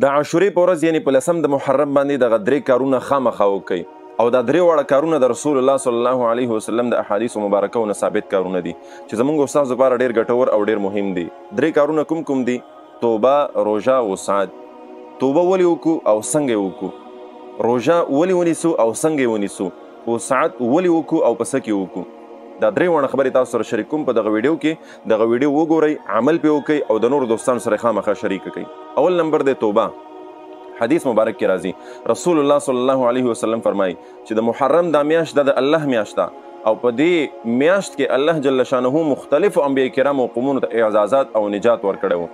د عاشورې په ورځ یعنې په 10 د محرم باندې دغه 3 کارونه خامخا وکئ او دا 3 واړه کارونه د رسول الله صلی الله علیه وسلم د احادیثو مبارکونه ثابت کارونه دي چې زمونږ استاد لپاره ډېر ګټور او ډېر مهم دي. 3 کارونه کوم دي؟ توبه، روژه او سعد. توبه ولې وکړو او څنګه وکړو؟ روژه ولې ونیسو او څنګه ونیسو؟ او سعد ولې وکړو او په څه کې وکړو؟ دا 3 وړه خبرې تاسو سره شریک کوم په دغه ویډیو کې. دغه ویډیو وګورئ، عمل پې وکئ او د نورو دوستانو سره خامخا شریک کړئ. اول نمبر دی توبه. حدیث مبارک کې راځي رسول الله صلی الله علیه وسلم فرمایي چې د محرم دا میاشت د الله میاشت ده او په دې میاشت کې الله جل شانه مختلف انبیاء کرام او قومونو ته اعزازات او نجات ورکړی و،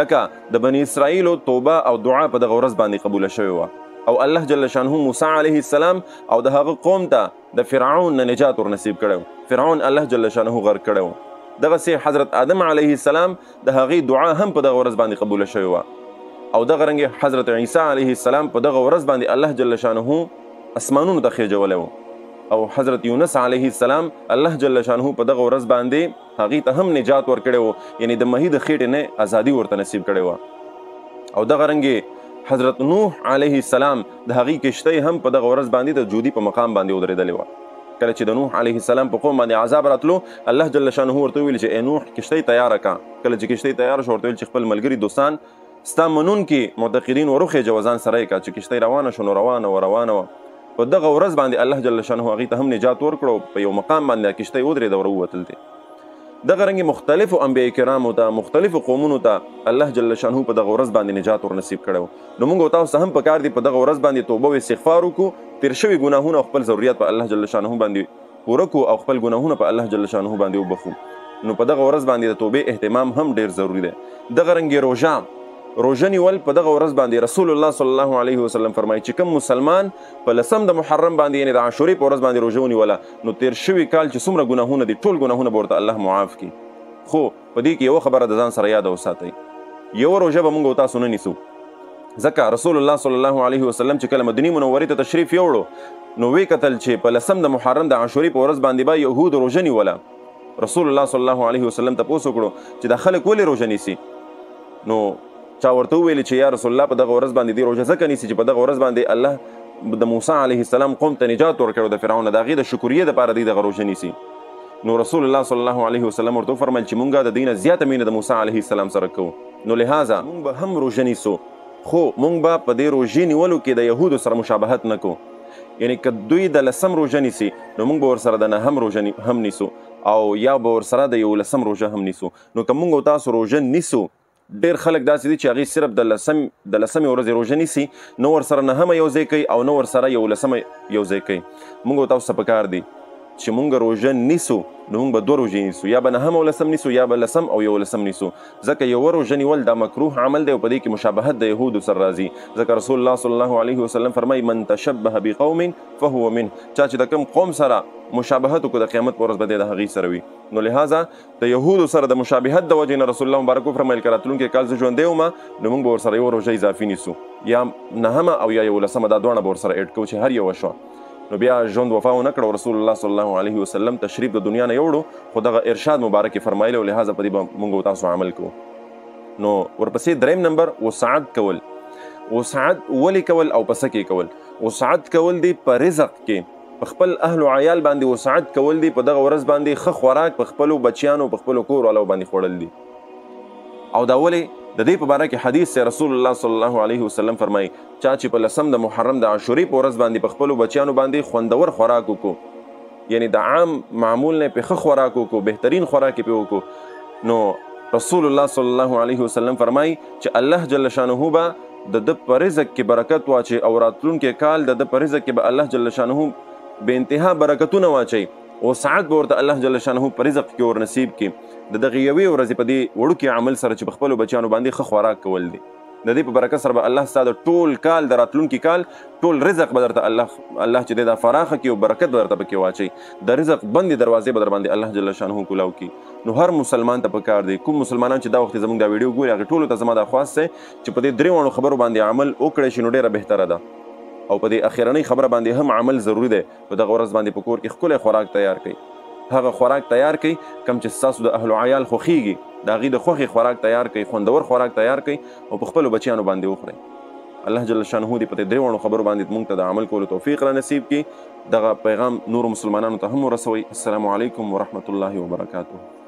لکه د بني اسرائیلو توبه او دعا په دغه ورځ باندې قبوله شوې وه او الله جل شانه موسی علیه السلام او د هغه قوم ته د فرعون نه نجات ورنصیب کړی. فرعون الله جل شانه غرق کړی و. دغسې حضرت آدم علیه السلام د هغې دعا هم په دغه ورځ باندې قبوله شوې وه او دغه رنګې حضرت عیسی علیه السلام په دغه ورځ باندې الله جل شانه اسمانونو ته خیژولی و او حضرت یونس علیه السلام الله جل شانه په دغه ورځ باندې هغې ته هم نجات ورکړی و، یعنې د مهي د خېټې نه ازادي ورته نصیب کړې وه. او دغه رنګې حضرت نوح علیه السلام د هغې کشتۍ هم په دغه ورځ باندې د جودي په مقام باندې ودرېدلې وه. کله چې د نوح علیه السلام په قوم باندې عذاب راتلو الله جل شانه ورته وویل چې ای نوح کشتۍ تیاره کا. کله چې کشتۍ تیاره شو ورته ویل چې خپل ملګري دوستان ستا منونکي معتقدین وروخېجه وځان سره یې کا چې کشتۍ روانه شو نو روانه وه. په دغه ورځ باندې الله جل شانه هغې ته هم نجات ورکړو، په یو مقام باندې کشتۍ ودرېده او راووتل دي. دغه رنګې مختلفو انبیاء کرامو ته مختلفو قومونو ته الله جل شانه په دغه ورځ باندې نجات ورنصیب کړی و. نو موږ تاسو هم پکار دي په دغه ورځ باندې توبه او استغفار وکړو، تېر شوي ګناهونه او خپل ضرورت په الله جل شانه باندې پوره کړو او خپل ګناهونه په الله جل شانه باندې وبخو. نو په دغه ورځ باندې د توبې اهتمام هم ډېر ضروري دی. دغه رنګې روژه نیول په دغه ورځ باندې رسول الله صلی الله علیه وسلم فرمایي چې کوم مسلمان په 10 د محرم باندې یعنې د عاشورې په ورځ باندې روژه ونیوله نو تېر شوي کال چې څومره ګناهونه دي ټول ګناهونه به ورته الله معاف کړي. خو په دې کې یوه خبره د ځان سره یاده وساتئ، یوه روژه به موږ او تاسو نه نیسو، ځکه رسول الله صلی الله علیه وسلم چې کله مدینې منورې ته تشریف یوړو نو ویې کتل چې په 10 د محرم د عاشورې په ورځ باندې به یهود روژه نیوله. رسول الله صلی الله علیه وسلم تپوس وکړو چې دا خلک ولې روژه نیسي؟ نو چا ورته وویلې چې یا رسول الله په دغه ورځ باندې دې روژه ځکه نیسي چې په دغه ورځ باندې الله د موسی علیه السلام قوم ته نجات ورکړو د فرعون د هغې د شکریې دپاره دی دغه روژه نیسي. نو رسول الله صلی الله علیه وسلم ورته وفرمیل چې مونږ د دې نه زیاته مینه د موسی علیه السلام سره کوو، نو لهذا مونږ به هم روژه نیسو، خو مونږ به په دې روژې نیولو کې د یهودو سره مشابهت نه کوو. یعنې که دوی د 10 روژه نیسي نو مونږ به ورسره د 9 روژه هم نیسو او یا به ورسره د 11 روژه هم نیسو. نو که مونږ او تاسو روژه نیسو، ډېر خلک داسې دي چې هغې صرف د 10 ورځې روژه نیسي، نه ورسره 9 یو ځای کوي او نه ورسره 11 یو ځای کوي. مونږ او تاسو ته پکار دی چې مونږ روژه نیسو نو مونږ به 2 روژې نیسو، یا به 9 او 10 نیسو یا به 10 او 11 نیسو، ځکه یوه روژه نیول دا مکروه عمل دی او په دې کې مشابهت د یهودو سره راځي. ځکه رسول الله صلی الله علیه وسلم فرمایي من تشبه بقوم فهو منه، چا چې د کوم قوم سره مشابهت وکړو د قیامت په ورځ به دی د هغې سره وي. نو لهذا د یهودو سره د مشابهت د وجې نه رسول الله مبارک وفرمیل که راتلونکي کال زه ژوندی ومه نو موږ به ورسره یوه روژه اضافي نیسو، یا 9 او یا 11 دا دواړه به ورسره اډ کوو چې هر یوه شوه. نو بیا ژوند وفا ونه کړو، رسول الله صلی الله علیه وسلم تشریف د دنیا نه یوړو، خو دغه ارشاد مبارک یې فرمایلی او لهذا په دې به موږ او تاسو عمل کوو. نو ورپسې 3 نمبر وسعت کول. وسعت ولې کول او په څه کې کول؟ وسعت کول دی په رزق کې، په خپل اهل و عیال باندې وسعت کول دی، په دغه ورځ باندې ښه خوراک په خپلو بچیانو په خپلو کور والو باندې خوړل دي. او دا ولې؟ د دې په باره کې حدیث دی، رسول الله صلی الله علیه وسلم فرمایي چا چې په 10 د محرم د عاشورې په ورځ باندې په خپلو بچیانو باندې خوندور خوراک وکړو، یعنی د عام معمول نه پې ښه خوراک وکړو، بهترین خوراک یې پې وکړو، نو رسول الله صلی الله علیه وسلم فرمایي چې الله جل شانه به د ده په رزق کې برکت واچي او راتلونکی کال د ده په رزق کې به الله جل شانه بې انتها برکتونه واچي او سعادت به ورته الله جل شانه په رزق کې ورنصیب کړي. د دغې یوې ورځې په دې وړوکي عمل سره چې په خپلو بچیانو باندې ښه خوراک کول دي، د دې په برکت سره به الله ستا د ټول کال د راتلونکي کال ټول رزق به درته الله چې دی دا فراخه کړي او برکت به درته پکې واچوي، د رزق بندې دروازې به در باندې الله جل شانه کولاو کړي. نو هر مسلمان ته پکار دی، کوم مسلمانان چې دا وخت زموږ دا ویډیو ګوري هغې ټولو ته زما دا خواست دی چې په دې 3 خبرو باندې عمل وکړی شي نو ډېره بهتره ده، او په دې اخرنۍ خبره باندې هم عمل ضروري دی. په دغه ورځ باندې په کور کې ښکلی خوراک تیار کړئ، هغه خوراک تیار کړئ کوم چې ستاسو د اهل و عیال خوښیږي، د هغې د خوښې خوراک تیار کړئ، خوندور خوراک تیار کړئ او په خپلو بچیانو باندې وخورئ. الله جل شانه دې په دې درې خبرو باندې موږ ته د عمل کولو توفیق را نصیب کړي. دغه پیغام نور مسلمانانو ته هم ورسوئ. السلام علیکم ورحمة الله وبرکاته.